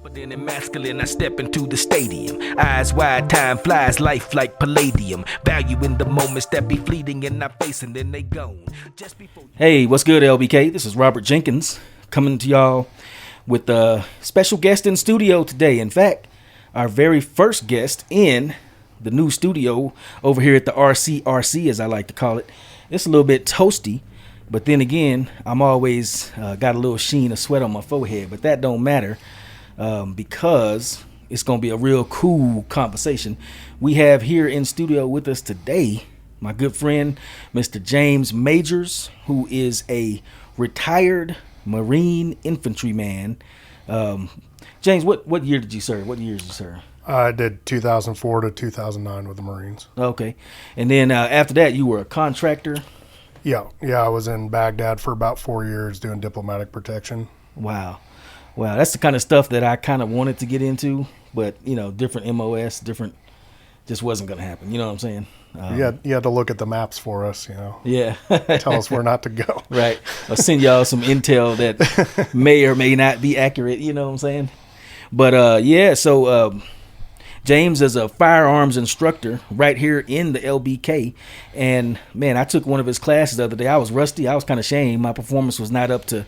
Confident and masculine, I step into the stadium. Eyes wide, time flies, life like palladium. Value in the moments that be fleeting and not facing, then they gone. Just before. Hey, what's good, LBK? This is Robert Jenkins coming to y'all with a special guest in studio today. In fact, our very first guest in the new studio over here at the RCRC, as I like to call it. It's a little bit toasty, but then again, I'm always got a little sheen of sweat on my forehead, but that don't matter. Because it's going to be a real cool conversation. We have here in studio with us today my good friend, Mr. James Majors, who is a retired Marine infantryman. James, what year did you serve? What years did you serve? I did 2004 to 2009 with the Marines. Okay. And then after that, you were a contractor? Yeah, I was in Baghdad for about 4 years doing diplomatic protection. Wow, that's the kind of stuff that I kind of wanted to get into, but, different MOS, just wasn't going to happen. You know what I'm saying? You had to look at the maps for us, Yeah. Tell us where not to go. Right. I'll send y'all some intel that may or may not be accurate, you know what I'm saying? But, so James is a firearms instructor right here in the LBK. And, man, I took one of his classes the other day. I was rusty. I was kind of ashamed. My performance was not up to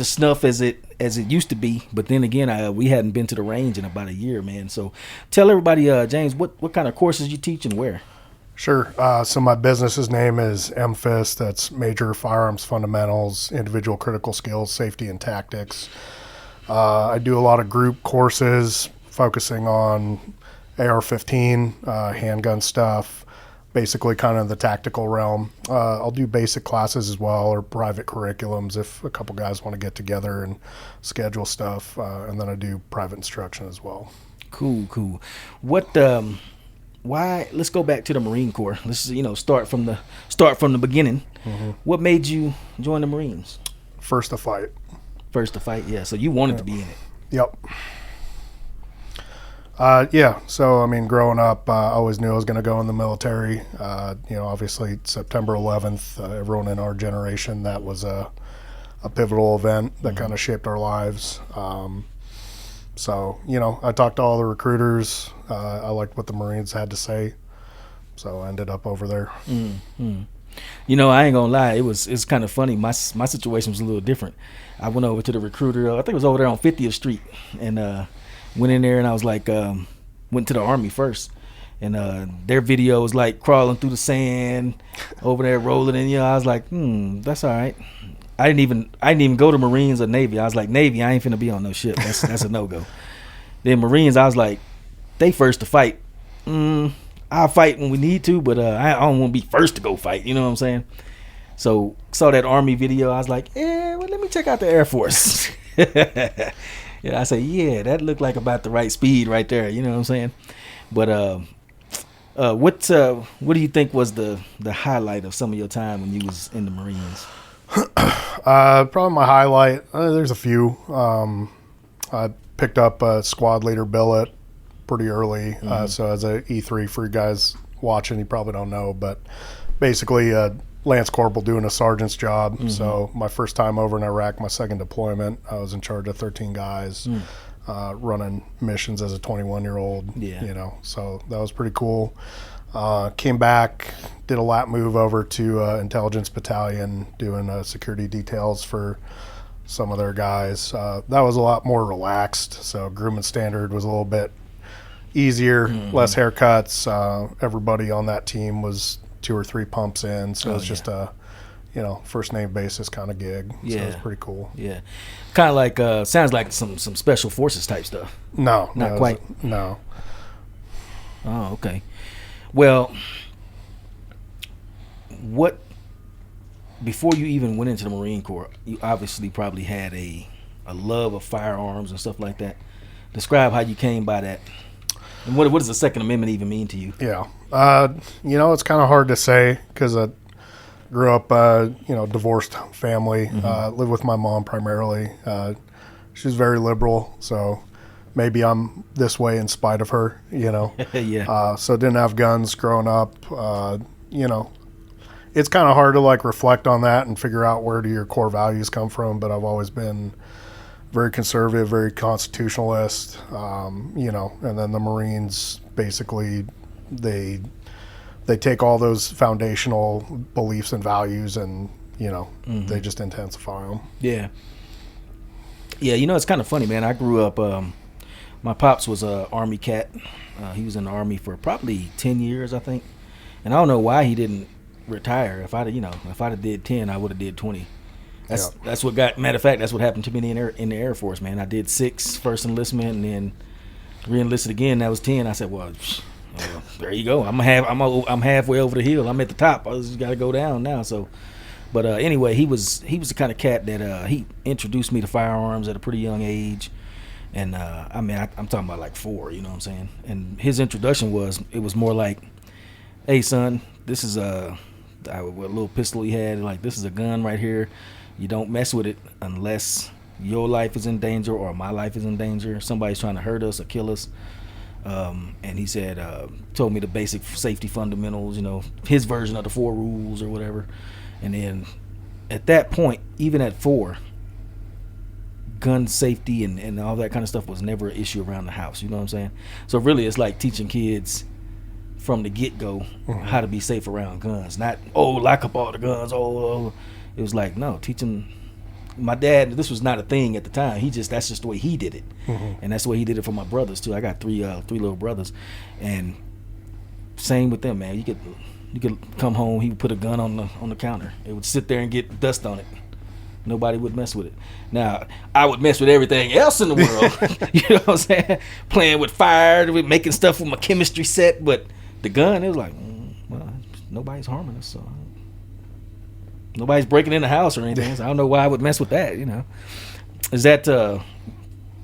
snuff as it used to be, but then again, we hadn't been to the range in about a year, man. So tell everybody, James, what kind of courses you teach and where? Sure. So my business's name is MFIS. That's Major Firearms Fundamentals, Individual Critical Skills, Safety and Tactics. I do a lot of group courses focusing on AR-15, handgun stuff, basically kind of the tactical realm. I'll do basic classes as well, or private curriculums if a couple guys want to get together and schedule stuff. And then I do private instruction as well. Cool. What? Why? Let's go back to the Marine Corps. Let's start from the beginning. Mm-hmm. What made you join the Marines? First to fight. Yeah. So you wanted to be in it. Yep. So, growing up, I always knew I was going to go in the military. Obviously September 11th, everyone in our generation, that was a pivotal event that kind of shaped our lives. I talked to all the recruiters. I liked what the Marines had to say. So I ended up over there. Mm-hmm. I ain't going to lie. It's kind of funny. My situation was a little different. I went over to the recruiter. I think it was over there on 50th Street, and went in there, and I was like, went to the Army first, and their video was like crawling through the sand over there, rolling, and I was like, that's all right. I didn't even go to Marines or Navy. I was like, Navy, I ain't finna be on no ship. That's a no go. Then Marines, I was like, they first to fight. I'll fight when we need to, but I don't want to be first to go fight. You know what I'm saying? So saw that Army video. I was like, let me check out the Air Force. Yeah, I say, that looked like about the right speed right there. You know what I'm saying? But what do you think was the highlight of some of your time when you was in the Marines? Probably my highlight. There's a few. I picked up a squad leader billet pretty early. Mm-hmm. So as a E3 for you guys watching, you probably don't know, but basically Lance Corporal doing a sergeant's job. Mm-hmm. So my first time over in Iraq, my second deployment, I was in charge of 13 guys running missions as a 21-year-old. Yeah. So that was pretty cool. Came back, did a lap move over to Intelligence Battalion, doing security details for some of their guys. That was a lot more relaxed. So grooming standard was a little bit easier, less haircuts. Everybody on that team was 2 or 3 pumps in, so it's just a first name basis kind of gig. So it was pretty cool. Yeah, kind of like sounds like some special forces type stuff. Not quite. Oh, okay. Well, before you even went into the Marine Corps, you obviously probably had a love of firearms and stuff like that. Describe how you came by that. And what does the Second Amendment even mean to you? Yeah. It's kind of hard to say because I grew up, divorced family, lived with my mom primarily. She was very liberal, so maybe I'm this way in spite of her, Yeah. So didn't have guns growing up. It's kind of hard to reflect on that and figure out where do your core values come from, but I've always been very conservative, very constitutionalist, and then the Marines basically they take all those foundational beliefs and values and they just intensify them. Yeah. It's kind of funny, man. I grew up. My pops was a Army cat. He was in the Army for probably 10 years, I think. And I don't know why he didn't retire. If I'd have did 10, I would have did 20. That's what got. Matter of fact, that's what happened to me in the Air Force, man. I did 6 first enlistment and then re-enlisted again. That was 10. I said, well, there you go. I'm halfway over the hill. I'm at the top. I just got to go down now. So, but anyway, he was the kind of cat that he introduced me to firearms at a pretty young age. And I'm talking about like 4. You know what I'm saying? And his introduction was more like, hey son, this is a little pistol he had. Like, this is a gun right here. You don't mess with it unless your life is in danger or my life is in danger. Somebody's trying to hurt us or kill us. And he said, told me the basic safety fundamentals, his version of the 4 rules or whatever. And then at that point, even at 4, gun safety and all that kind of stuff was never an issue around the house. You know what I'm saying? So really, it's like teaching kids from the get-go how to be safe around guns. Not, lock up all the guns. It was like, no, teaching. My dad, this was not a thing at the time. That's just the way he did it. And that's the way he did it for my brothers too. I got 3 little brothers, and same with them, man. You could come home, he would put a gun on the counter. It would sit there and get dust on it. Nobody would mess with it. Now, I would mess with everything else in the world. You know what I'm saying? Playing with fire, making stuff with my chemistry set, but the gun, it was like, well, nobody's harming us, so nobody's breaking in the house or anything. So I don't know why I would mess with that. Is that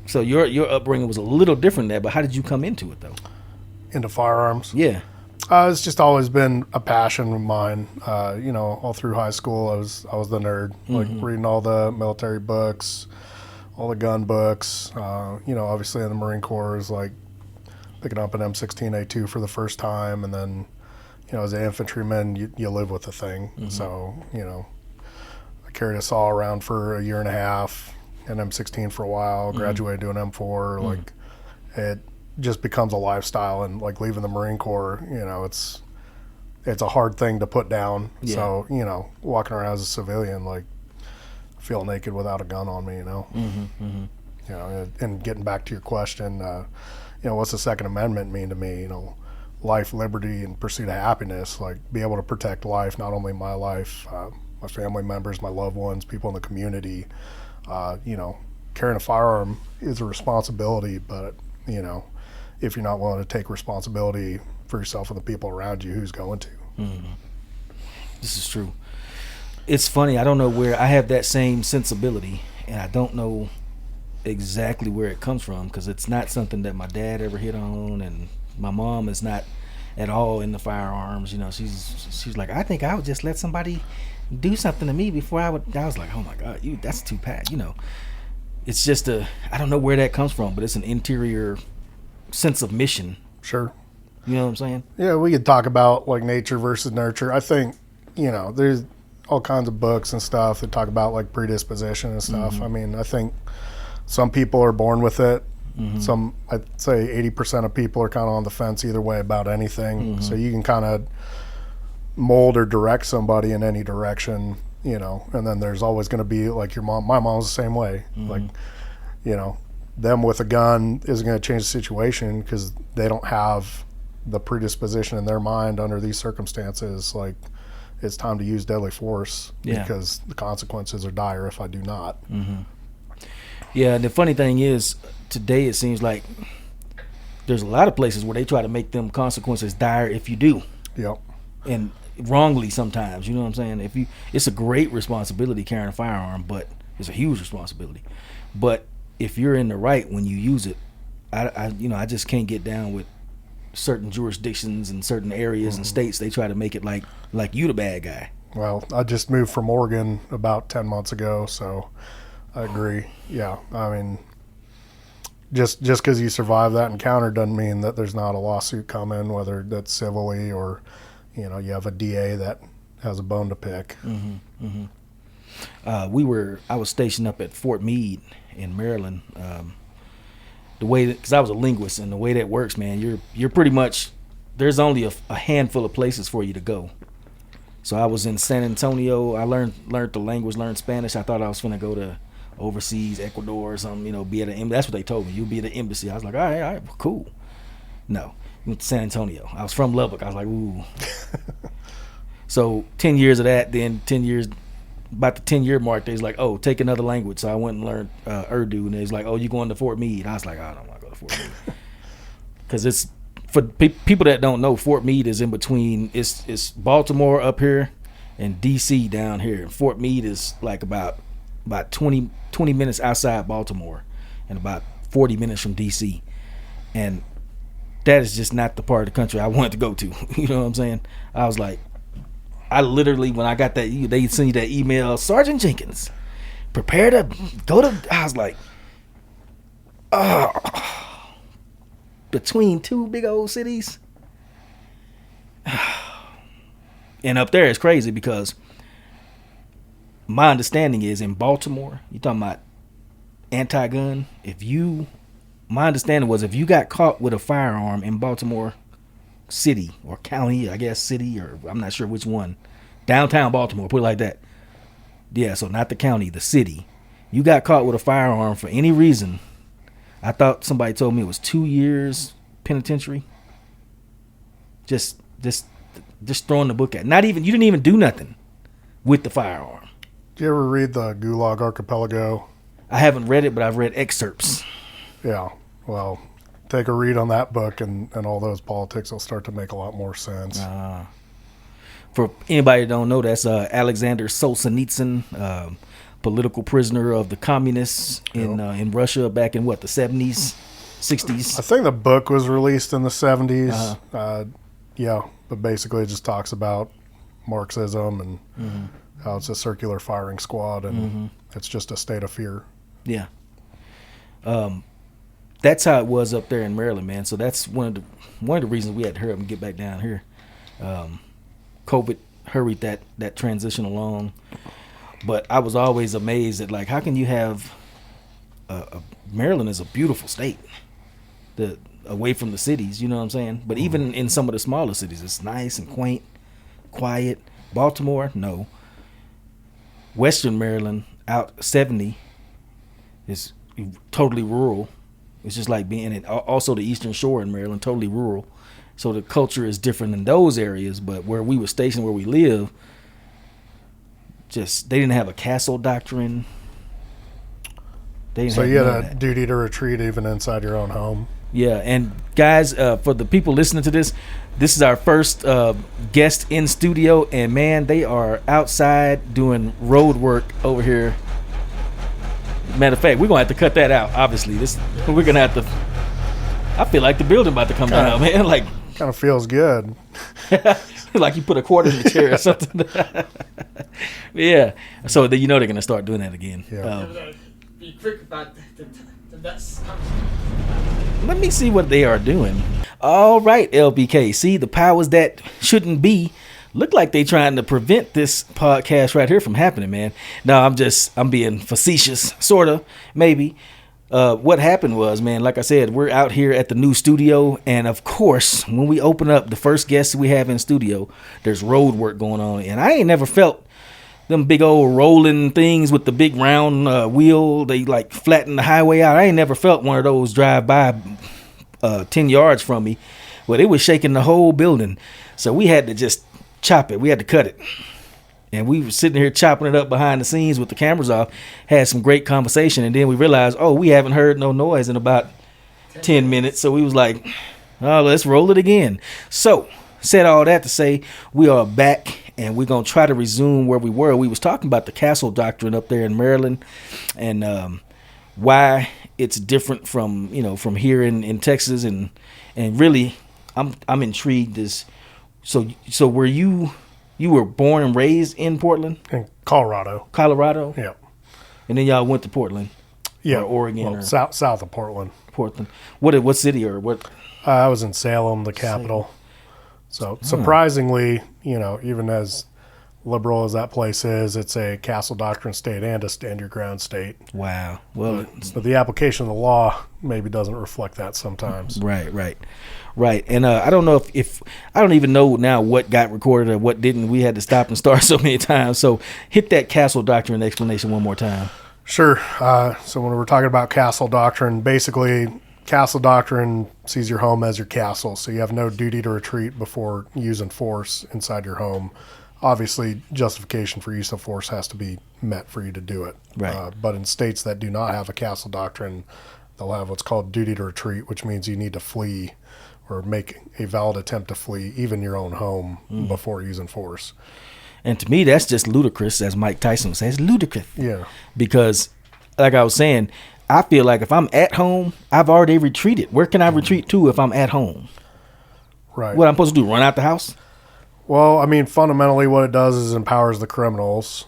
so? Your upbringing was a little different there, but how did you come into it though? Into firearms? Yeah. It's just always been a passion of mine. All through high school, I was the nerd, like reading all the military books, all the gun books. Obviously in the Marine Corps, is like picking up an M16A2 for the first time, and then as an infantryman, you live with the thing. So I carried a saw around for a year and a half, an M16 for a while, graduated to an M4. Like, it just becomes a lifestyle, and like leaving the Marine Corps, it's a hard thing to put down. Yeah. So walking around as a civilian, like, I feel naked without a gun on me. And getting back to your question, what's the Second Amendment mean to me? Life, liberty, and pursuit of happiness. Like, be able to protect life, not only my life, my family members, my loved ones, people in the community. Carrying a firearm is a responsibility, but if you're not willing to take responsibility for yourself and the people around you, who's going to? This is true. It's funny, I don't know where I have that same sensibility, and I don't know exactly where it comes from, because it's not something that my dad ever hit on, and my mom is not at all into firearms. She's like, I think I would just let somebody do something to me before I was like, oh my God, that's too bad. It's just I don't know where that comes from, but it's an interior sense of mission. Sure. You know what I'm saying? Yeah, we could talk about like nature versus nurture. I think, there's all kinds of books and stuff that talk about like predisposition and stuff. I mean, I think some people are born with it. Some, I'd say 80% of people are kind of on the fence either way about anything. So you can kind of mold or direct somebody in any direction, and then there's always going to be like your mom. My mom's the same way. Like, them with a gun isn't going to change the situation because they don't have the predisposition in their mind under these circumstances. Like, it's time to use deadly force because the consequences are dire if I do not. Yeah, and the funny thing is, today it seems like there's a lot of places where they try to make them consequences dire if you do. Yep. And wrongly sometimes, you know what I'm saying? It's a great responsibility carrying a firearm, but it's a huge responsibility. But if you're in the right when you use it, I just can't get down with certain jurisdictions and certain areas and states. They try to make it like you the bad guy. Well, I just moved from Oregon about 10 months ago, so I agree. Yeah, I mean, just because you survive that encounter doesn't mean that there's not a lawsuit coming, whether that's civilly or, you have a DA that has a bone to pick. I was stationed up at Fort Meade, in Maryland, the way because I was a linguist, and the way that works, man, you're pretty much there's only a handful of places for you to go. So I was in San Antonio. I learned the language, learned Spanish. I thought I was gonna go to overseas, Ecuador or something, be at an. That's what they told me. You'll be at the embassy. I was like, all right, cool. No, went to San Antonio. I was from Lubbock. I was like, ooh. So 10 years of that, then 10 years, about the 10-year mark, they was like, oh, take another language. So I went and learned Urdu, and they was like, oh, you going to Fort Meade? I was like, I don't want to go to Fort Meade. Because it's, for people that don't know, Fort Meade is in between, it's Baltimore up here and D.C. down here. And Fort Meade is like about 20 minutes outside Baltimore and about 40 minutes from D.C. And that is just not the part of the country I wanted to go to. You know what I'm saying? I was like, I literally, when I got that, they send you that email, Sergeant Jenkins, prepare to go to, I was like, between two big old cities. And up there it's crazy because my understanding is in Baltimore, you're talking about anti-gun, my understanding was if you got caught with a firearm in Baltimore city or county, I guess city, or I'm not sure which one, downtown Baltimore, put it like that. Yeah, so not the county, the city. You got caught with a firearm for any reason. I thought somebody told me it was 2 years penitentiary. Just throwing the book at. You didn't even do nothing with the firearm. Did you ever read the Gulag Archipelago? I haven't read it, but I've read excerpts. Yeah, well, take a read on that book, and all those politics will start to make a lot more sense. For anybody that don't know, that's Alexander Solzhenitsyn, political prisoner of the communists in Russia back in the 70s, 60s. I think the book was released in the 70s. Yeah, but basically it just talks about Marxism and how it's a circular firing squad, and it's just a state of fear. Yeah. That's how it was up there in Maryland, man. So that's one of the reasons we had to hurry up and get back down here. COVID hurried that transition along, but I was always amazed at how can you have Maryland is a beautiful state, away from the cities, you know what I'm saying? But even in some of the smaller cities, it's nice and quaint, quiet. Baltimore, no. Western Maryland, out 70, is totally rural. It's just like being in also the Eastern Shore in Maryland, totally rural. So the culture is different in those areas, but where we were stationed, where we live, they didn't have a castle doctrine. So you had a duty to retreat even inside your own home. Yeah, and guys, for the people listening to this is our first guest in studio, and man, they are outside doing road work over here. Matter of fact, we're gonna have to cut that out. Obviously, we're gonna have to. I feel like the building about to come down, man. Like, kind of feels good. Like you put a quarter in the chair or something. Yeah. So they're gonna start doing that again. Yeah. Be quick about the nuts. Let me see what they are doing. All right, LBK. See, the powers that shouldn't be look like they trying to prevent this podcast right here from happening, man. No, I'm being facetious, sort of, maybe. What happened was, man, like I said, we're out here at the new studio, and of course, when we open up, the first guest we have in studio, there's road work going on, and I ain't never felt them big old rolling things with the big round wheel. They like flatten the highway out. I ain't never felt one of those drive by 10 yards from me, but it was shaking the whole building. So we had to just chop it. We had to cut it. And we were sitting here chopping it up behind the scenes with the cameras off, had some great conversation, and then we realized, we haven't heard no noise in about 10 minutes. So we was like, let's roll it again. So said all that to say we are back, and we're going to try to resume where we were. We was talking about the castle doctrine up there in Maryland, and why it's different from here in Texas, and really I'm intrigued. So were you were born and raised in Portland? In Colorado. Yeah. And then y'all went to Portland? Yeah. Or Oregon? Well, south of Portland. Portland. What city or what? I was in Salem, the capital. So surprisingly, even as liberal as that place is, it's a castle doctrine state and a stand your ground state. Wow. Well, But the application of the law maybe doesn't reflect that sometimes. Right. And I don't know if I don't even know now what got recorded or what didn't. We had to stop and start so many times. So hit that castle doctrine explanation one more time. Sure. So when we're talking about castle doctrine, basically castle doctrine sees your home as your castle. So you have no duty to retreat before using force inside your home. Obviously, justification for use of force has to be met for you to do it. Right. But in states that do not have a castle doctrine, they'll have what's called duty to retreat, which means you need to flee or make a valid attempt to flee, even your own home, before using force. And to me, that's just ludicrous, as Mike Tyson says, ludicrous. Yeah. Because, like I was saying, I feel like if I'm at home, I've already retreated. Where can I retreat to if I'm at home? Right. What I'm supposed to do, run out the house? Well, I mean, fundamentally what it does is empowers the criminals,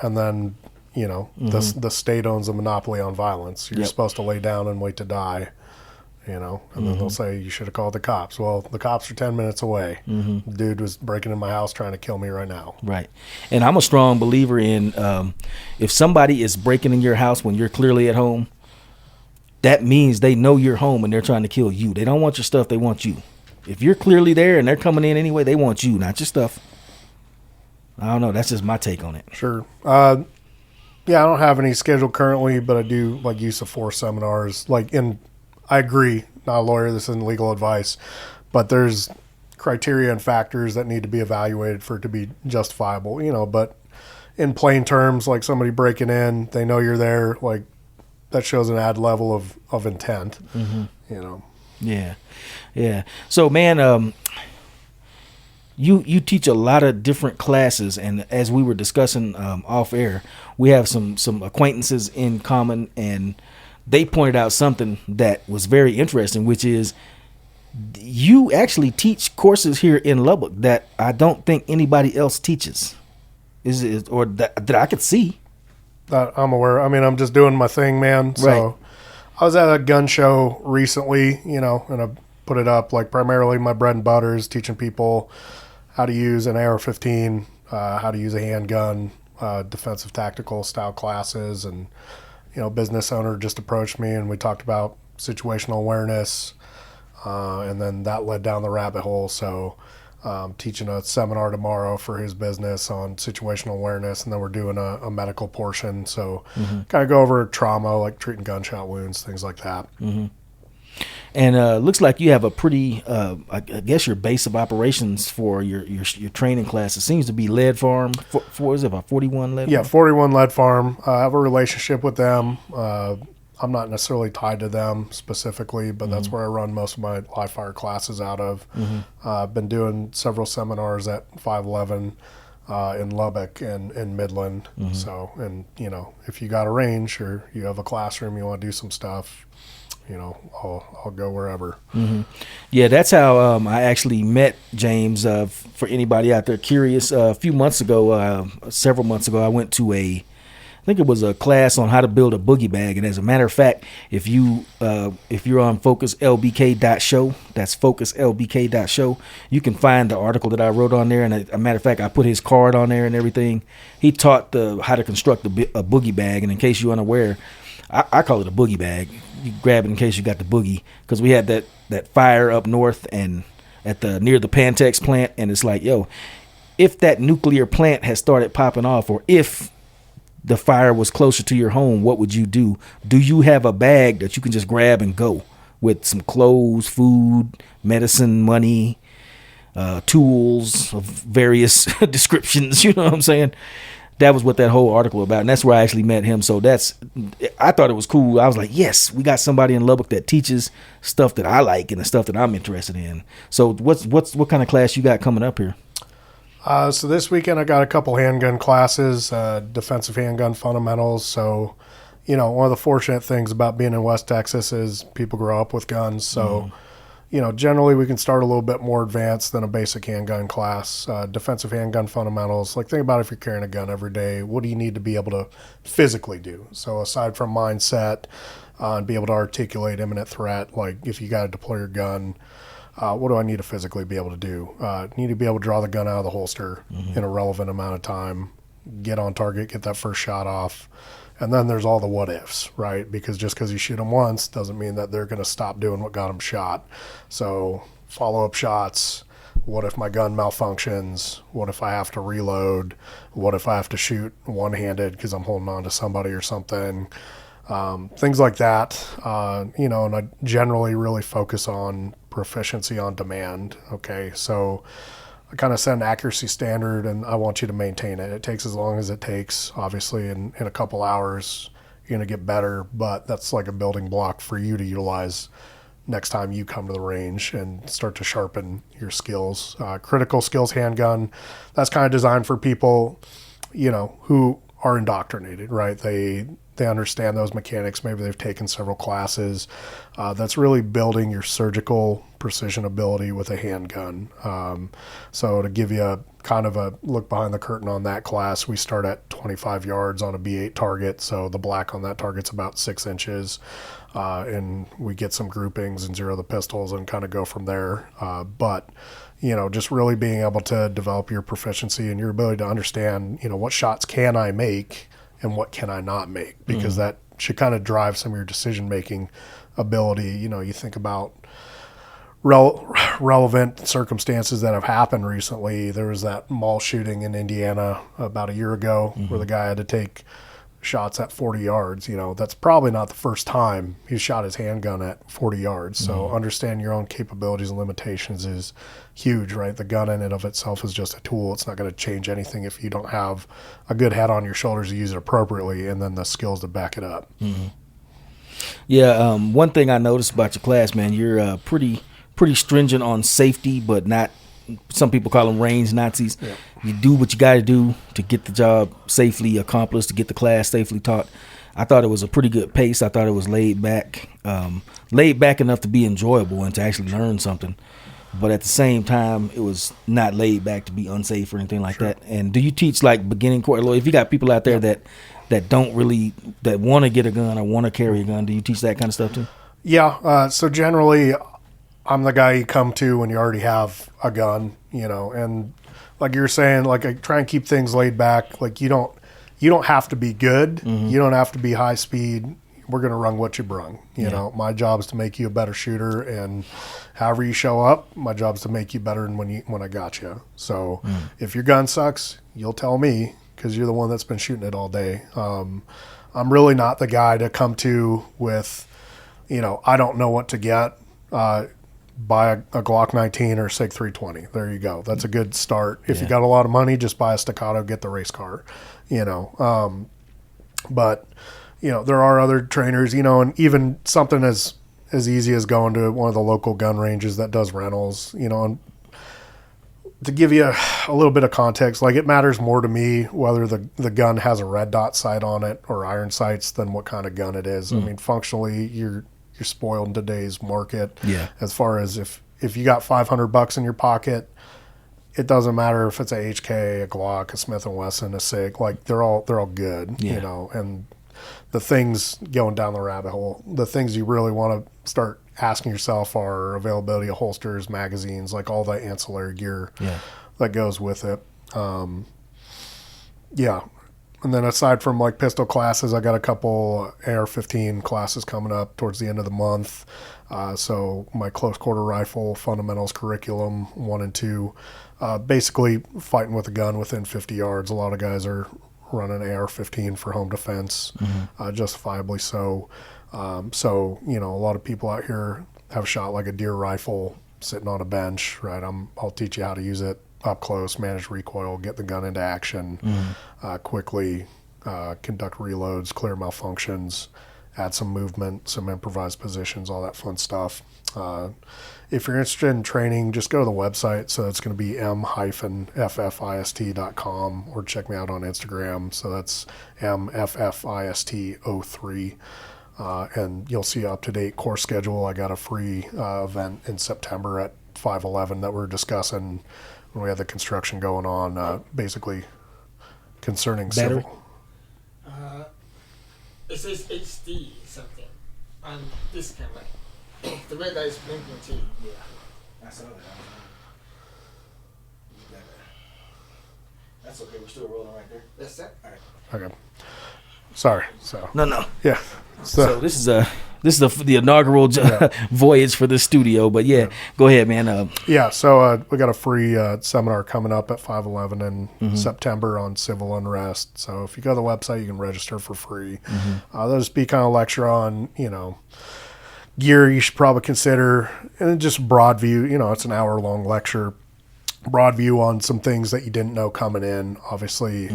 and then, you know, the state owns a monopoly on violence. You're supposed to lay down and wait to die, you know, and then they'll say you should have called the cops. Well, the cops are 10 minutes away. The dude was breaking in my house trying to kill me right now. Right. And I'm a strong believer in if somebody is breaking in your house when you're clearly at home, that means they know you're home and they're trying to kill you. They don't want your stuff. They want you. If you're clearly there and they're coming in anyway, they want you, not your stuff. I don't know. That's just my take on it. Sure. Yeah, I don't have any scheduled currently, but I do like use of force seminars. I agree, not a lawyer, this isn't legal advice, but there's criteria and factors that need to be evaluated for it to be justifiable, you know, but in plain terms, like somebody breaking in, they know you're there, like that shows an added level of intent, you know. Yeah. So, man, you teach a lot of different classes, and as we were discussing off air, we have some acquaintances in common, and they pointed out something that was very interesting, which is you actually teach courses here in Lubbock that I don't think anybody else teaches. Is it, or that I could see? I'm aware. I mean, I'm just doing my thing, man. So Right. I was at a gun show recently, you know, and I put it up like primarily my bread and butter is teaching people how to use an AR-15, how to use a handgun, defensive tactical style classes. And, you know, business owner just approached me and we talked about situational awareness. And then that led down the rabbit hole. So teaching a seminar tomorrow for his business on situational awareness, and then we're doing a medical portion. So kind of go over trauma, like treating gunshot wounds, things like that. And looks like you have a pretty, I guess your base of operations for your training class. It seems to be Lead Farm. Is it about 41 Lead? Yeah, Farm? 41 Lead Farm. I have a relationship with them. I'm not necessarily tied to them specifically, but that's where I run most of my live fire classes out of. I've been doing several seminars at 511 in Lubbock and in Midland. So, and, you know, if you got a range or you have a classroom, you want to do some stuff, you know, I'll go wherever. Yeah, that's how I actually met James. For anybody out there curious, several months ago, I went to I think it was a class on how to build a boogie bag. And as a matter of fact, if you're on focuslbk.show, that's focuslbk.show, you can find the article that I wrote on there. And as a matter of fact, I put his card on there and everything. He taught how to construct a boogie bag. And in case you're unaware, I call it a boogie bag. You grab it in case you got the boogie, because we had that fire up north and near the Pantex plant. And it's like, yo, if that nuclear plant has started popping off, or if the fire was closer to your home, what would you do? Do you have a bag that you can just grab and go with some clothes, food, medicine, money, tools of various descriptions? You know what I'm saying? That was what that whole article about, and that's where I actually met him. So I thought it was cool. I was like, yes, we got somebody in Lubbock that teaches stuff that I like and the stuff that I'm interested in. So what kind of class you got coming up here? So this weekend I got a couple handgun classes, defensive handgun fundamentals. So, you know, one of the fortunate things about being in West Texas is people grow up with guns. So, you know, generally we can start a little bit more advanced than a basic handgun class. Defensive handgun fundamentals, like think about if you're carrying a gun every day, what do you need to be able to physically do? So aside from mindset and be able to articulate imminent threat, like if you got to deploy your gun, What do I need to physically be able to do? Need to be able to draw the gun out of the holster in a relevant amount of time, get on target, get that first shot off. And then there's all the what ifs, right? Because just because you shoot them once doesn't mean that they're going to stop doing what got them shot. So follow-up shots. What if my gun malfunctions? What if I have to reload? What if I have to shoot one-handed because I'm holding on to somebody or something? Things like that. And I generally really focus on proficiency on demand. Okay, so I kind of set an accuracy standard and I want you to maintain it. It takes as long as it takes. Obviously, in a couple hours, you're going to get better, but that's like a building block for you to utilize next time you come to the range and start to sharpen your skills. Critical skills handgun, that's kind of designed for people, who are indoctrinated, right? They understand those mechanics. Maybe they've taken several classes. That's really building your surgical precision ability with a handgun. So to give you a kind of a look behind the curtain on that class, we start at 25 yards on a B8 target. So the black on that target's about 6 inches. And we get some groupings and zero the pistols and kind of go from there. But just really being able to develop your proficiency and your ability to understand, what shots can I make and what can I not make, because that should kind of drive some of your decision-making ability. You think about relevant circumstances that have happened recently. There was that mall shooting in Indiana about a year ago where the guy had to take shots at 40 yards. That's probably not the first time he shot his handgun at 40 yards. So understand your own capabilities and limitations is huge, right? The gun in and of itself is just a tool. It's not going to change anything if you don't have a good head on your shoulders to use it appropriately and then the skills to back it up. Yeah, one thing I noticed about your class, man, you're pretty stringent on safety, but not, some people call them range Nazis. Yeah. You do what you got to do to get the job safely accomplished, to get the class safely taught. I thought it was a pretty good pace. I thought it was laid back enough to be enjoyable and to actually learn something. But at the same time, it was not laid back to be unsafe or anything like that. And do you teach like beginning court? If you got people out there that don't really, that want to get a gun or want to carry a gun, do you teach that kind of stuff too? Yeah. So generally, I'm the guy you come to when you already have a gun, and like you're saying, like I try and keep things laid back. Like you don't have to be good. You don't have to be high speed. We're going to run what you brung. You know, my job is to make you a better shooter, and however you show up, my job is to make you better than when I got you. So if your gun sucks, you'll tell me because you're the one that's been shooting it all day. I'm really not the guy to come to with, I don't know what to get. Buy a Glock 19 or SIG 320. There you go. That's a good start. If you got a lot of money, just buy a Staccato, get the race car, But, there are other trainers, and even something as easy as going to one of the local gun ranges that does rentals, and to give you a little bit of context, like it matters more to me whether the gun has a red dot sight on it or iron sights than what kind of gun it is. I mean, functionally, you're spoiled in today's market. Yeah. As far as if you got $500 in your pocket, it doesn't matter if it's a HK, a Glock, a Smith & Wesson, a SIG. Like they're all good, And the things going down the rabbit hole, the things you really want to start asking yourself are availability of holsters, magazines, like all the ancillary gear that goes with it. And then aside from like pistol classes, I got a couple AR-15 classes coming up towards the end of the month. So my close quarter rifle fundamentals curriculum 1 and 2, basically fighting with a gun within 50 yards. A lot of guys are running AR-15 for home defense, justifiably so. So, a lot of people out here have shot like a deer rifle sitting on a bench, right? I'll teach you how to use it up close, manage recoil, get the gun into action quickly, conduct reloads, clear malfunctions, add some movement, some improvised positions, all that fun stuff. If you're interested in training, just go to the website. So it's going to be m-ffist.com, or check me out on Instagram. So that's mffist03. And you'll see up-to-date course schedule. I got a free event in September at 511 that we're discussing when we had the construction going on, basically concerning battery? civil. It says HD something on this camera. The red light is blinking too. I saw that. That's okay. We're still rolling right there. That's it. All right. Okay. Sorry. So No. yeah. So this is the inaugural voyage for the studio. But go ahead, man. So we got a free seminar coming up at 511 in September on civil unrest. So if you go to the website, you can register for free. There'll just be kind of a lecture on, gear you should probably consider, and just broad view. It's an hour-long lecture, broad view on some things that you didn't know coming in. Obviously,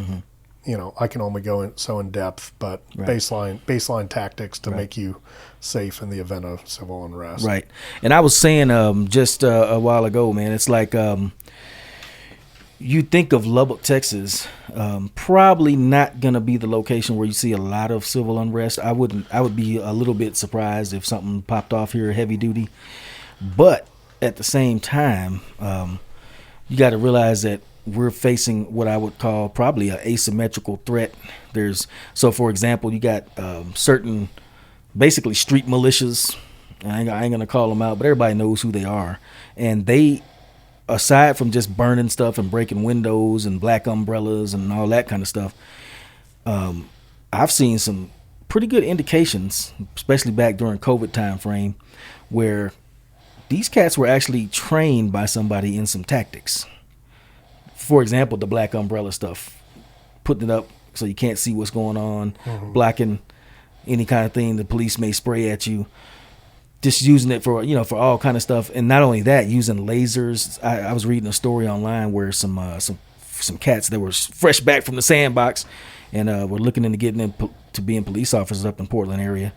I can only go in depth, but baseline tactics to make you safe in the event of civil unrest. Right. And I was saying just a while ago, man, it's like you think of Lubbock, Texas, probably not going to be the location where you see a lot of civil unrest. I would be a little bit surprised if something popped off here heavy duty. But at the same time, you got to realize that we're facing what I would call probably an asymmetrical threat. For example, you got certain basically street militias. I ain't going to call them out, but everybody knows who they are. And they, aside from just burning stuff and breaking windows and black umbrellas and all that kind of stuff, I've seen some pretty good indications, especially back during COVID time frame, where these cats were actually trained by somebody in some tactics. For example, the black umbrella stuff, putting it up so you can't see what's going on, blocking any kind of thing the police may spray at you, just using it for all kind of stuff. And not only that, using lasers. I was reading a story online where some cats that were fresh back from the sandbox and were looking into getting them to being police officers up in Portland area.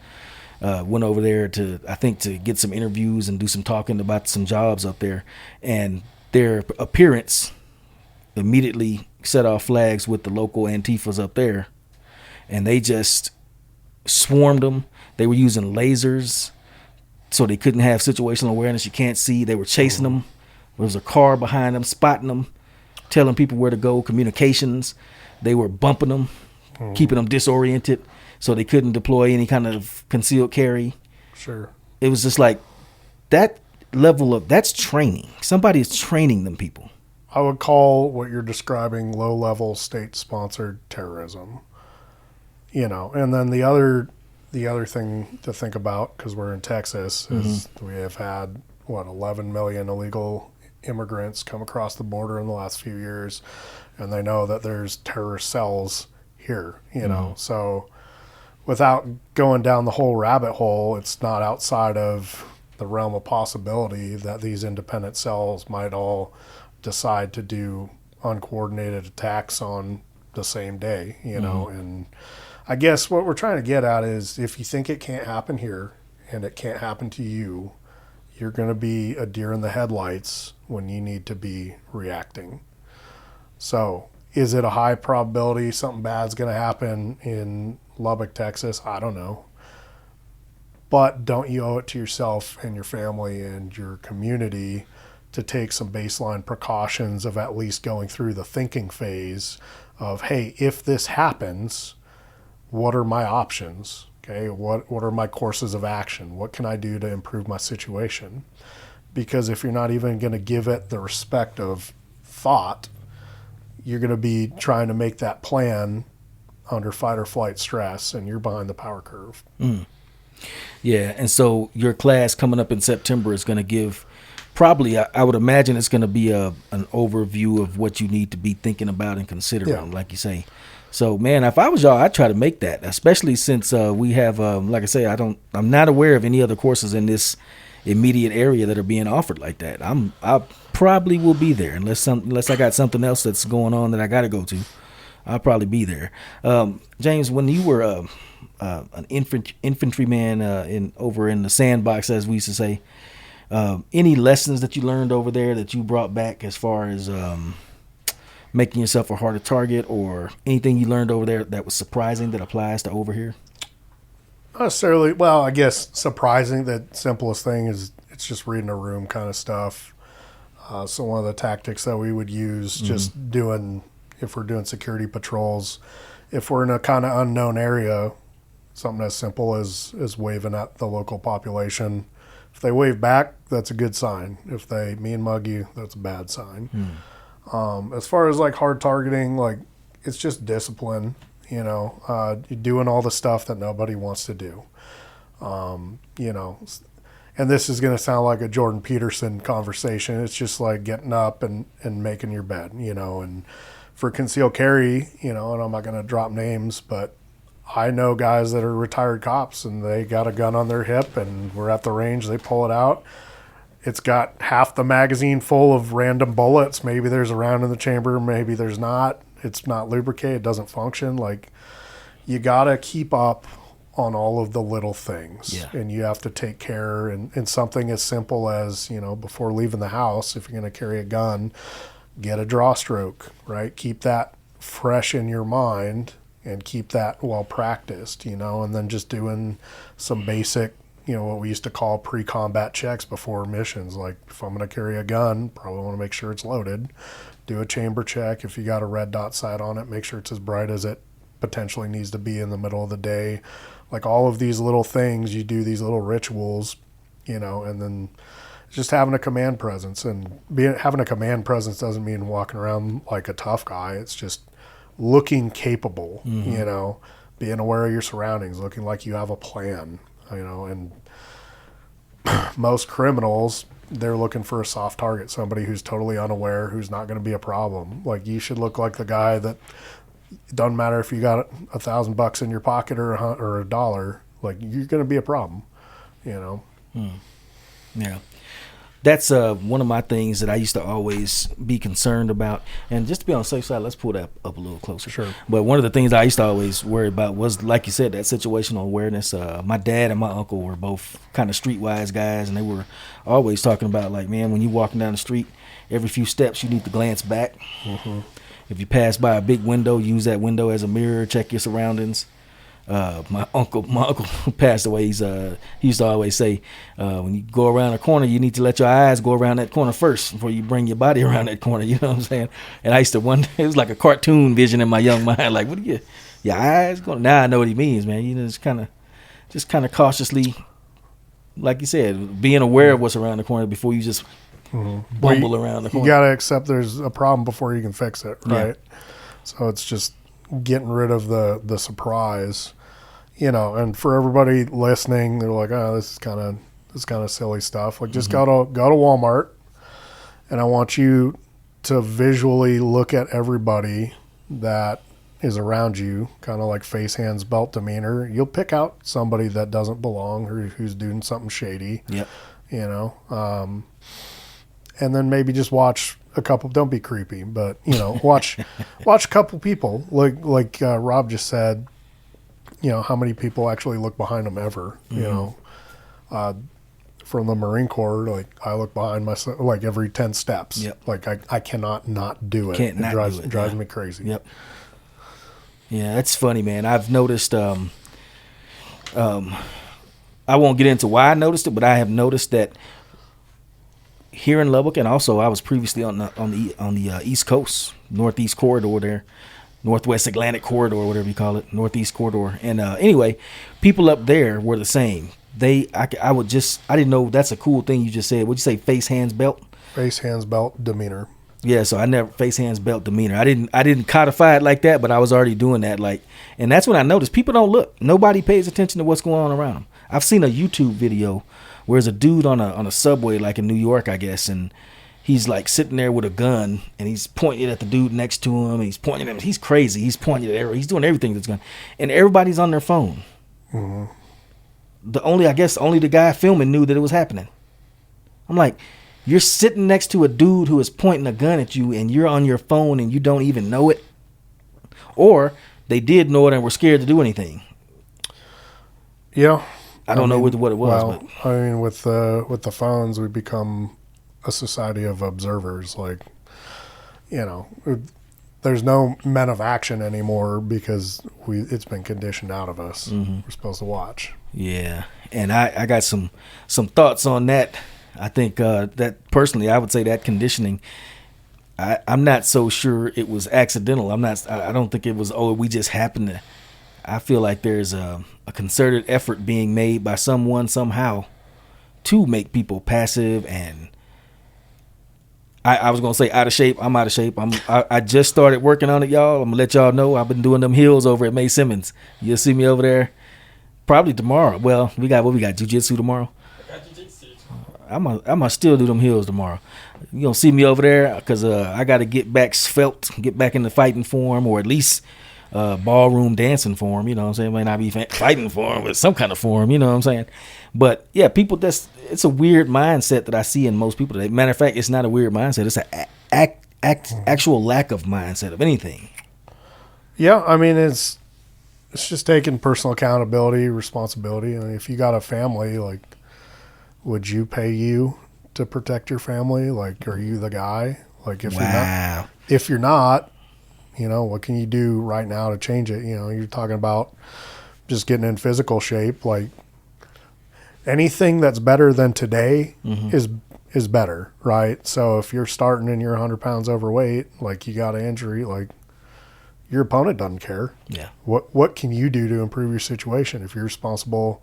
Went over there to get some interviews and do some talking about some jobs up there, and their appearance immediately set off flags with the local Antifas up there, and they just swarmed them. They were using lasers so they couldn't have situational awareness. You can't see. They were chasing them. There was a car behind them, spotting them, telling people where to go, communications. They were bumping them, keeping them disoriented so they couldn't deploy any kind of concealed carry. Sure. It was just like that level of, that's training. Somebody is training them people. I would call what you're describing low-level state-sponsored terrorism. And then the other thing to think about, because we're in Texas, is we have had 11 million illegal immigrants come across the border in the last few years, and they know that there's terrorist cells here. So without going down the whole rabbit hole, it's not outside of the realm of possibility that these independent cells might all decide to do uncoordinated attacks on the same day, and I guess what we're trying to get at is, if you think it can't happen here and it can't happen to you, you're going to be a deer in the headlights when you need to be reacting. So is it a high probability something bad's going to happen in Lubbock, Texas? I don't know. But don't you owe it to yourself and your family and your community to take some baseline precautions of at least going through the thinking phase of, hey, if this happens, what are my options? Okay, what are my courses of action? What can I do to improve my situation? Because if you're not even going to give it the respect of thought, you're going to be trying to make that plan under fight or flight stress, and you're behind the power curve. Yeah, and so your class coming up in September is going to give, probably, I would imagine it's going to be an overview of what you need to be thinking about and considering, like you say. So, man, if I was y'all, I'd try to make that, especially since we have, like I say, I'm not aware of any other courses in this immediate area that are being offered like that. I probably will be there unless I got something else that's going on that I got to go to. I'll probably be there. James, when you were an infantryman over in the sandbox, as we used to say, any lessons that you learned over there that you brought back as far as making yourself a harder target, or anything you learned over there that was surprising that applies to over here? Not necessarily. Well, I guess surprising. The simplest thing is it's just reading a room kind of stuff. So one of the tactics that we would use, just doing, if we're doing security patrols, if we're in a kind of unknown area, something as simple as waving at the local population, If they wave back, that's a good sign. If they mean mug you, that's a bad sign. As far as like hard targeting, like it's just discipline, you know, you're doing all the stuff that nobody wants to do, you know, and this is going to sound like a Jordan Peterson conversation. It's just like getting up and making your bed, you know, and for concealed carry, you know, and I'm not going to drop names, but I know guys that are retired cops and they got a gun on their hip and we're at the range, they pull it out. It's got half the magazine full of random bullets. Maybe there's a round in the chamber, maybe there's not. It's not lubricated, it doesn't function. Like, you got to keep up on all of the little things. Yeah. And you have to take care. And something as simple as, you know, before leaving the house, if you're going to carry a gun, get a draw stroke, right? Keep that fresh in your mind and keep that well practiced, you know, and then just doing some basic, you know, what we used to call pre-combat checks before missions. Like, if I'm going to carry a gun, probably want to make sure it's loaded. Do a chamber check. If you got a red dot sight on it, make sure it's as bright as it potentially needs to be in the middle of the day. Like, all of these little things, you do these little rituals, you know, and then just having a command presence. And having a command presence doesn't mean walking around like a tough guy. It's just looking capable, you know, being aware of your surroundings, looking like you have a plan, you know. And most criminals, they're looking for a soft target, somebody who's totally unaware, who's not going to be a problem. Like, you should look like the guy that, it doesn't matter if you got $1,000 in your pocket or $1, like, you're going to be a problem, you know. Yeah. That's one of my things that I used to always be concerned about. And just to be on the safe side, let's pull that up a little closer. Sure. But one of the things I used to always worry about was, like you said, that situational awareness. My dad and my uncle were both kind of streetwise guys, and they were always talking about, like, man, when you're walking down the street, every few steps you need to glance back. If you pass by a big window, use that window as a mirror, check your surroundings. My uncle who passed away, he used to always say, when you go around a corner, you need to let your eyes go around that corner first before you bring your body around that corner. You know what I'm saying? And I used to wonder, it was like a cartoon vision in my young mind, like, what are your eyes going? Now I know what he means, man. You know, it's just kind of cautiously, like you said, being aware of what's around the corner before you just bumble around the corner. You got to accept there's a problem before you can fix it, right? Yeah. So it's just getting rid of the surprise. You know, and for everybody listening, they're like, oh, this is kind of silly stuff. Like, just go to Walmart, and I want you to visually look at everybody that is around you, kind of like face, hands, belt demeanor. You'll pick out somebody that doesn't belong or who's doing something shady. Yep. You know, and then maybe just watch a couple. Don't be creepy, but, you know, watch a couple people. Like Rob just said. You know, how many people actually look behind them ever, you know, from the Marine Corps, like, I look behind myself like every 10 steps. Yep. Like, I cannot not do it. Can't it not drives do it. drives me crazy. Yep. Yeah, that's funny, man. I've noticed, I won't get into why I noticed it, but I have noticed that here in Lubbock, and also I was previously on the East Coast, Northeast Corridor there, Northwest Atlantic Corridor, whatever you call it, Northeast Corridor. And anyway, people up there were the same. I didn't know that's a cool thing you just said. What'd you say, face, hands, belt? Face, hands, belt, demeanor. Yeah, so I never face, hands, belt, demeanor. I didn't codify it like that, but I was already doing that. Like, and that's when I noticed people don't look. Nobody pays attention to what's going on around them. I've seen a YouTube video where there's a dude on a subway, like in New York, I guess, and he's like sitting there with a gun, and he's pointing at the dude next to him, and he's pointing at him. He's crazy. He's pointing at everything. He's doing everything that's gun, and everybody's on their phone. Only the guy filming knew that it was happening. I'm like, you're sitting next to a dude who is pointing a gun at you, and you're on your phone, and you don't even know it, or they did know it and were scared to do anything. Yeah, I don't know what it was. Well, but I mean, with the phones, we become a society of observers. Like, you know, there's no men of action anymore because it's been conditioned out of us. We're supposed to watch. Yeah, and I got some thoughts on that. I think that personally, I would say that conditioning, I'm not so sure it was accidental. I don't think it was, we just happened to. I feel like there's a concerted effort being made by someone somehow to make people passive and I was gonna say out of shape. I'm out of shape. I just started working on it, y'all. I'm gonna let y'all know. I've been doing them hills over at May Simmons. You'll see me over there probably tomorrow. Well, we got jiu-jitsu tomorrow. I'm gonna still do them hills tomorrow. You gonna see me over there because I got to get back svelte, get back in the fighting form, or at least ballroom dancing form. You know what I'm saying? May not be fighting form, but some kind of form. You know what I'm saying? But yeah, people, it's a weird mindset that I see in most people today. Matter of fact, it's not a weird mindset. It's an actual lack of mindset of anything. Yeah, I mean it's just taking personal accountability, responsibility. I mean, if you got a family, like, would you pay you to protect your family? Like, are you the guy? Like, if you're not, you know, what can you do right now to change it? You know, you're talking about just getting in physical shape. Like, anything that's better than today is better, right? So if you're starting and you're 100 pounds overweight, like you got an injury, like your opponent doesn't care. Yeah. What can you do to improve your situation if you're responsible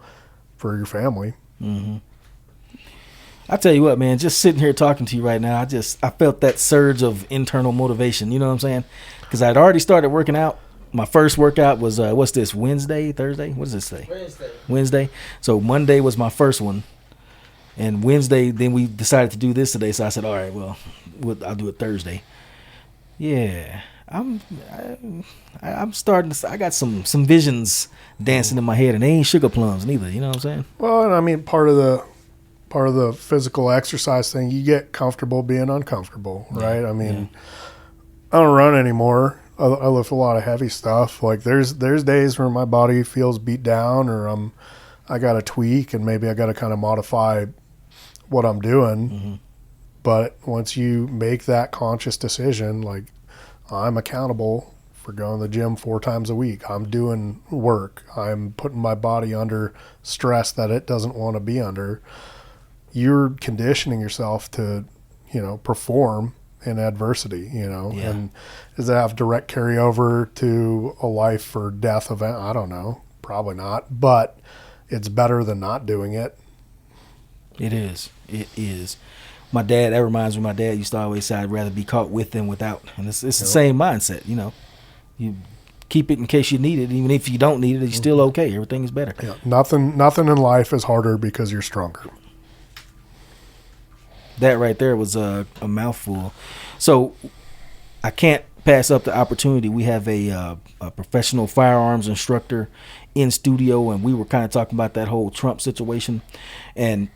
for your family? Mm-hmm. I tell you what, man, just sitting here talking to you right now, I felt that surge of internal motivation. You know what I'm saying? Because I'd already started working out. My first workout was, what's this, Wednesday, Thursday? What does this say? Wednesday. So Monday was my first one. And Wednesday, then we decided to do this today. So I said, all right, well, I'll do it Thursday. Yeah. I'm starting to, I got some visions dancing in my head, and they ain't sugar plums neither. You know what I'm saying? Well, and I mean, part of the physical exercise thing, you get comfortable being uncomfortable, right? Yeah, I mean, I don't run anymore. I lift a lot of heavy stuff. Like there's days where my body feels beat down, or I got to tweak, and maybe I got to kind of modify what I'm doing. Mm-hmm. But once you make that conscious decision, like I'm accountable for going to the gym 4 times a week. I'm doing work. I'm putting my body under stress that it doesn't want to be under. You're conditioning yourself to, you know, perform in adversity, you know. Yeah. And does that have direct carryover to a life or death event? I don't know. Probably not. But it's better than not doing it. It is. It is. My dad, that reminds me, my dad used to always say, I'd rather be caught with than without. And it's the same mindset, you know. You keep it in case you need it. Even if you don't need it, it's still okay. Everything is better. Yeah. Nothing in life is harder because you're stronger. That right there was a mouthful. So I can't pass up the opportunity. We have a professional firearms instructor in studio, and we were kind of talking about that whole Trump situation. And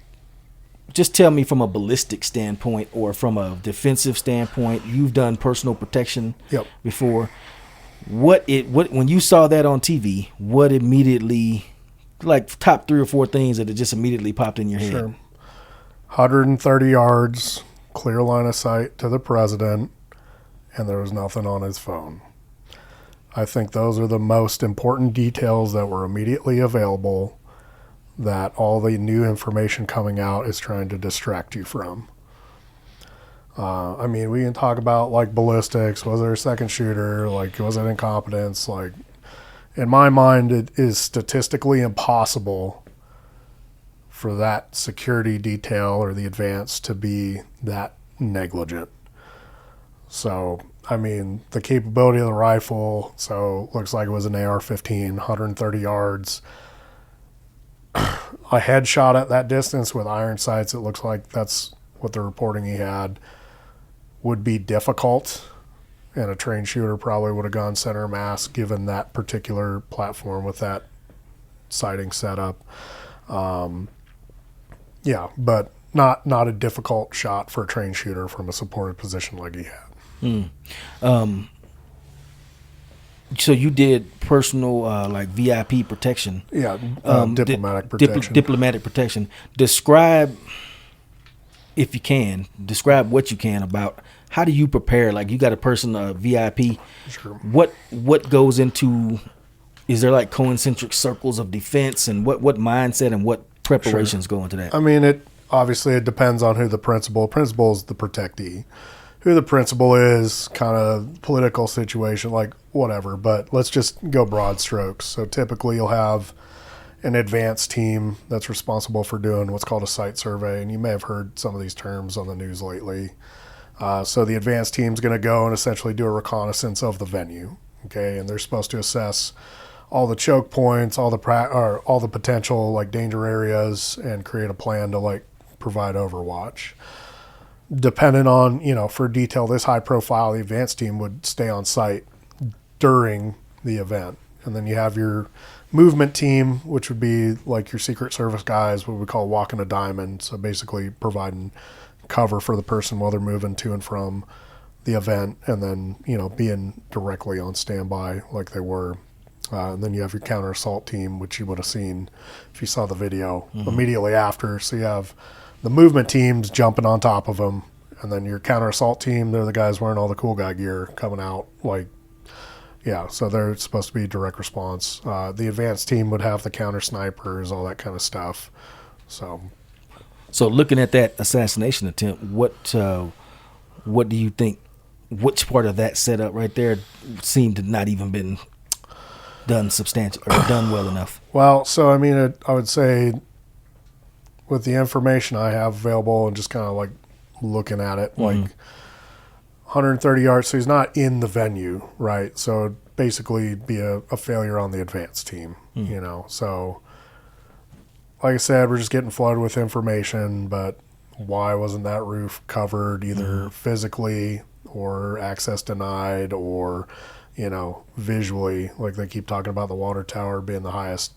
just tell me, from a ballistic standpoint or from a defensive standpoint, you've done personal protection before. What when you saw that on TV, what immediately, like top 3 or 4 things that just immediately popped in your head? Sure. 130 yards, clear line of sight to the president, and there was nothing on his phone. I think those are the most important details that were immediately available that all the new information coming out is trying to distract you from. I mean, we can talk about like ballistics. Was there a second shooter? Like, was it incompetence? Like, in my mind, it is statistically impossible for that security detail or the advance to be that negligent. So, I mean, the capability of the rifle, so looks like it was an AR-15, 130 yards. A headshot at that distance with iron sights, it looks like that's what they're reporting he had, would be difficult, and a trained shooter probably would have gone center mass given that particular platform with that sighting setup. Yeah, but not a difficult shot for a trained shooter from a supported position like he had. So you did personal, like VIP protection. Yeah, diplomatic protection. Diplomatic protection. Describe, if you can, what you can about how do you prepare? Like, you got a person, a VIP. Sure. What goes into? Is there like concentric circles of defense, and what mindset and what preparations go into that? I mean, it depends on who the principal is, the protectee. Who the principal is, kind of political situation, like whatever. But let's just go broad strokes. So typically you'll have an advanced team that's responsible for doing what's called a site survey. And you may have heard some of these terms on the news lately. So the advanced team's going to go and essentially do a reconnaissance of the venue. Okay, and they're supposed to assess all the choke points, all the potential like danger areas, and create a plan to like provide overwatch. Depending on, for detail this high profile, the advanced team would stay on site during the event. And then you have your movement team, which would be like your Secret Service guys, what we call walking a diamond. So basically providing cover for the person while they're moving to and from the event, and then, being directly on standby like they were. And then you have your counter assault team, which you would have seen if you saw the video immediately after. So you have the movement teams jumping on top of them, and then your counter assault team, they're the guys wearing all the cool guy gear coming out. So they're supposed to be direct response. The advanced team would have the counter snipers, all that kind of stuff. So looking at that assassination attempt, what do you think? Which part of that setup right there seemed to not even been done substantial or done well enough? Well, so I would say, with the information I have available and just kind of like looking at it, like 130 yards, so he's not in the venue, right? So it'd basically be a failure on the advanced team, So, like I said, we're just getting flooded with information, but why wasn't that roof covered either physically or access denied or, visually? Like they keep talking about the water tower being the highest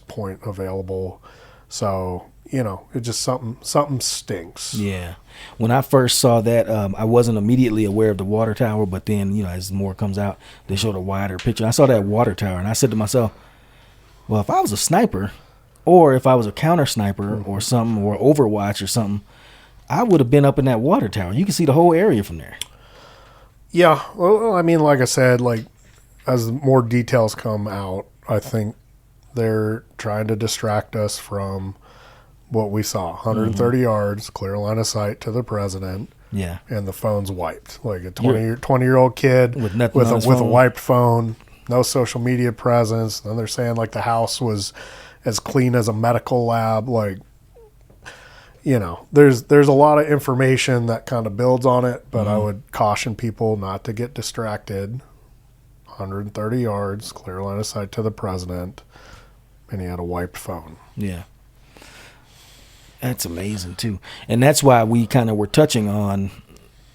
point available. So, it just something stinks. Yeah. When I first saw that, I wasn't immediately aware of the water tower, but then, as more comes out, they showed a wider picture. I saw that water tower, and I said to myself, well, if I was a sniper, or if I was a counter sniper or something, or Overwatch or something, I would have been up in that water tower. You can see the whole area from there. Yeah. Well, like I said, like as more details come out, I think they're trying to distract us from what we saw. 130 yards, clear line of sight to the president. Yeah. And the phone's wiped. Like a 20-year-old kid with a wiped phone, no social media presence. Then they're saying like the house was as clean as a medical lab. Like, there's a lot of information that kind of builds on it, but I would caution people not to get distracted. 130 yards, clear line of sight to the president, and he had a wiped phone. Yeah. That's amazing too. And that's why we kind of were touching on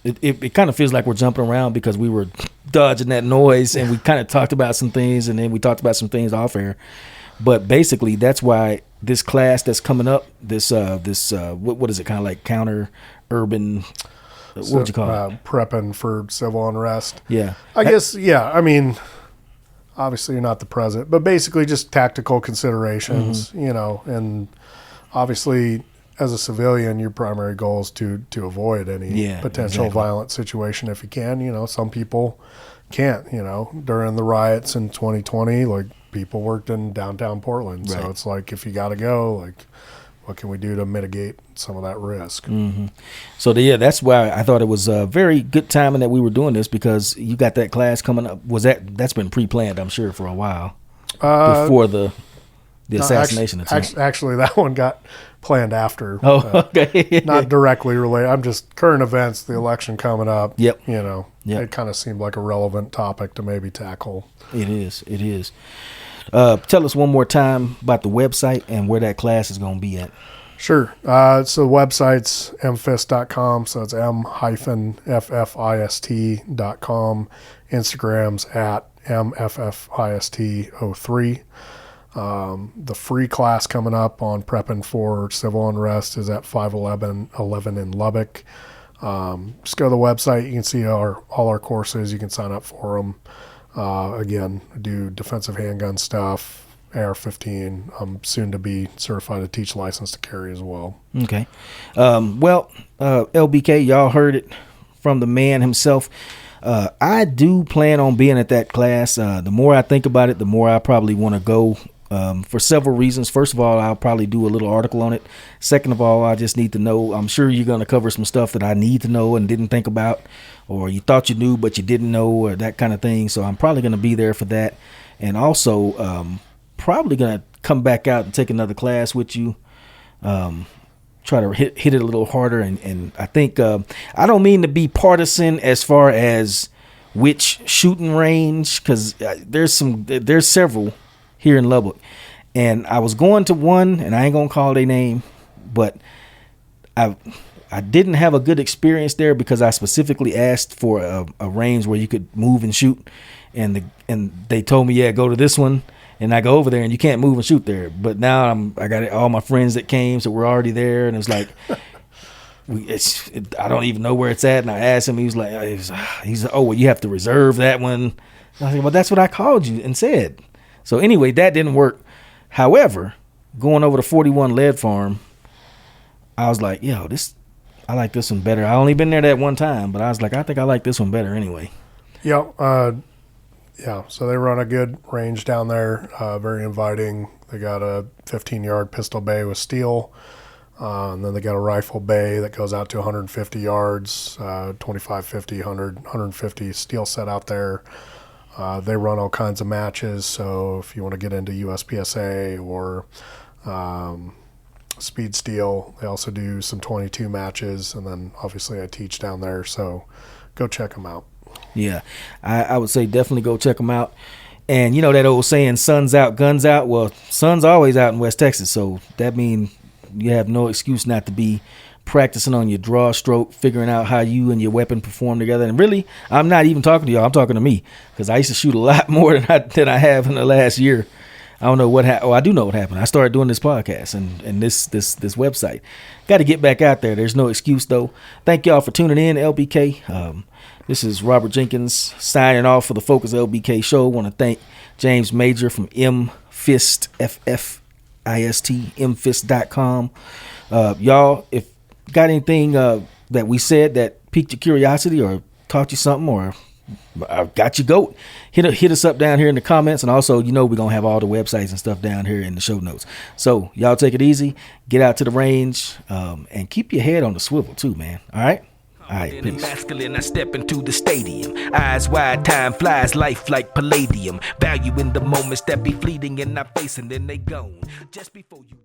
it kind of feels like we're jumping around because we were dodging that noise, and we kind of talked about some things, and then we talked about some things off air. But basically that's why this class that's coming up, what is it, kind of like counter urban, what would you call it? Prepping for civil unrest. Yeah. I guess, yeah. Obviously you're not the president, but basically just tactical considerations, and obviously as a civilian, your primary goal is to avoid any potential violent situation if you can. Some people can't, during the riots in 2020, like people worked in downtown Portland. Right. So it's like, if you got to go, like, what can we do to mitigate some of that risk? Mm-hmm. So that's why I thought it was a very good timing that we were doing this, because you got that class coming up. That's been pre-planned, I'm sure, for a while before the assassination attempt. Actually, that one got planned after. Oh, okay. Not directly related. I'm just current events, the election coming up. Yep. It kind of seemed like a relevant topic to maybe tackle. It is. Tell us one more time about the website and where that class is going to be at. Sure. So the website's mfist.com. So it's m-ffist.com. Instagram's at mffist03. The free class coming up on prepping for civil unrest is at 511 in Lubbock. Just go to the website. You can see all our courses. You can sign up for them. Again, I do defensive handgun stuff, AR-15. I'm soon to be certified to teach license to carry as well. Okay. LBK, y'all heard it from the man himself. I do plan on being at that class. The more I think about it, the more I probably want to go. For several reasons. First of all, I'll probably do a little article on it. Second of all, I just need to know. I'm sure you're going to cover some stuff that I need to know and didn't think about, or you thought you knew but you didn't know, or that kind of thing. So I'm probably going to be there for that. And also, probably gonna come back out and take another class with you. Try to hit it a little harder, and I think I don't mean to be partisan as far as which shooting range, because there's several here in Lubbock, and I was going to one, and I ain't gonna call their name, but I didn't have a good experience there because I specifically asked for a range where you could move and shoot, and they told me, yeah, go to this one, and I go over there and you can't move and shoot there. But now I got all my friends that came, so we're already there, and it's like I don't even know where it's at. And I asked him, he's like, oh, well, you have to reserve that one. And I was like, well, that's what I called you and said. So anyway, that didn't work. However, going over to 41 Lead Farm, I was like, yo, I like this one better. I only been there that one time, but I was like, I think I like this one better anyway. Yeah, so they run a good range down there, very inviting. They got a 15-yard pistol bay with steel, and then they got a rifle bay that goes out to 150 yards, 25, 50, 100, 150 steel set out there. They run all kinds of matches, so if you want to get into USPSA or speed steel, they also do some 22 matches, and then obviously I teach down there, so go check them out. Yeah, I would say definitely go check them out. And you know that old saying, sun's out, guns out? Well, sun's always out in West Texas, so that means you have no excuse not to be practicing on your draw stroke, figuring out how you and your weapon perform together. And really, I'm not even talking to y'all, I'm talking to me, because I used to shoot a lot more than I have in the last year. I don't know what happened. Oh, I do know what happened. I started doing this podcast and this website. Got to get back out there. There's no excuse, though. Thank y'all for tuning in, LBK. This is Robert Jenkins signing off for the Focus LBK show. I want to thank James Major from MFist, F-F-I-S-T, mfist.com. Y'all, if got anything that we said that piqued your curiosity or taught you something or got you goat, hit us up down here in the comments. And also, we're going to have all the websites and stuff down here in the show notes. So y'all take it easy, get out to the range, and keep your head on the swivel too, man. All right? All right, peace. Masculine, I step into the stadium. Eyes wide, time flies, life like palladium. Value in the moments that be fleeting in our face and then they gone. Just before you